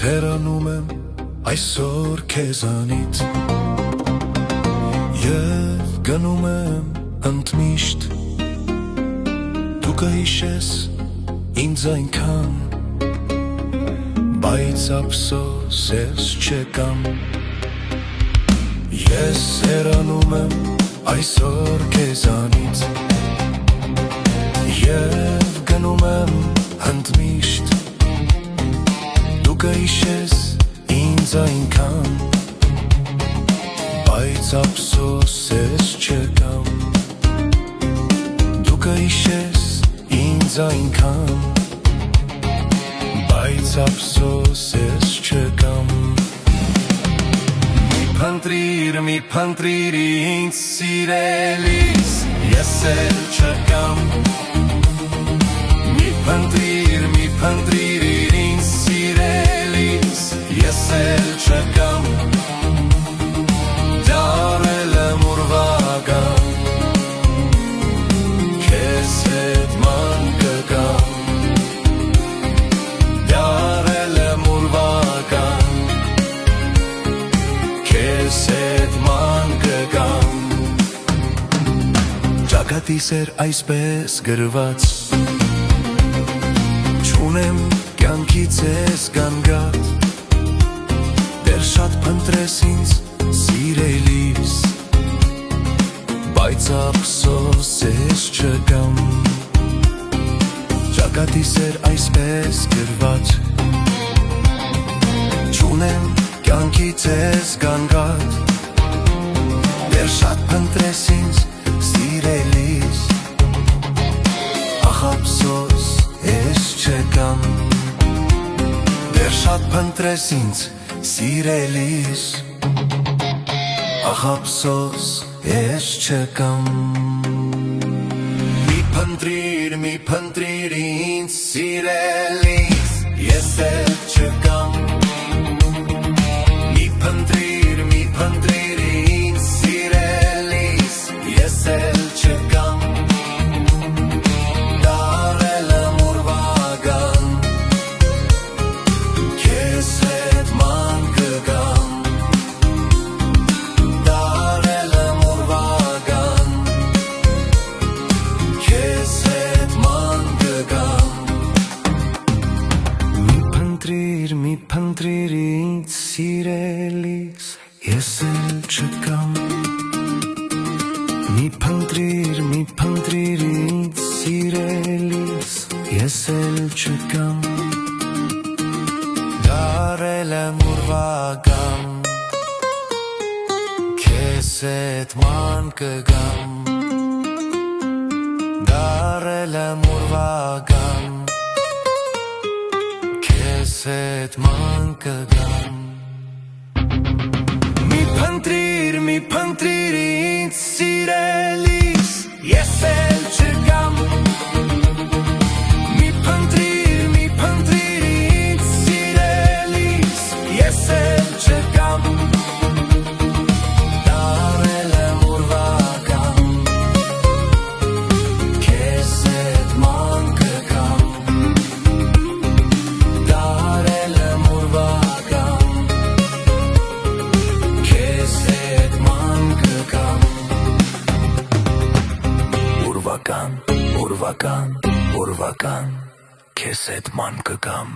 հեռանում եմ այսօր քեզանից Եվ գնում եմ ընդմիշտ Դու կհիշես ինձ այնքան Բայց ափսոս ես չեկամ Ես հեռանում եմ այսօր քեզանից Եվ գնում եմ ընդմիշտ Դու կհիշես ինձ այնքան Բայց ափսոս ես չեկամ Դու կհիշես ինձ այնքան Բայց ափսոս ես չեկամ Մի փնտրիր ինձ սիրելիս Ես էլ չկամ Մի փնտրիր ինձ սիրելիս Ես էլ չկամ Դարել եմ ուրվագան Քեզ հետ ման կգամ Դարել եմ ուրվագան Քեզ հետ ման կգամ Ճակատիս էր այսպես գրված Չունեմ կյանքից ես գանգատ Դեռ շատ փնտրես ինձ սիրելիս Բայց ափսոս ես չկամ Ճակատիս էր այսպես գրված Չունեմ կյանքից ես գանգատ Դեռ շատ փնտրես ինձ սիրելիս Ախ ափսոս ես չկամ Դեռ շատ փնտրես ինձ սիրելիս Ախ ափսոս ես չկամ Մի փնտրիր ինձ սիրելիս Ես էլ չկամ Մի փնտրիր ինձ սիրելիս Ես էլ չկամ Դարել եմ ուրվագան Քեզ հետ ման կգամ Դարել եմ ուրվագան Քեզ հետ ման կգամ Մի փնտրիր ինձ սիրելիս Ես էլ չկամ Մի փնտրիր ինձ սիրելիս Ես էլ չկամ Դարել եմ ուրվագան Քեզ հետ ման կգամ Դարել եմ ուրվագան Քեզ հետ ման կգամ Մի փնտրիր ինձ սիրելիս Ես էլ չկամ Մի փնտրիր ինձ սիրելիս Ես էլ չկամ Դարել եմ ուրվագան Քեզ հետ ման կգամ Դարել եմ ուրվագան Քեզ հետ ման կգամ Ուրվագան Քեզ հետ ման կգամ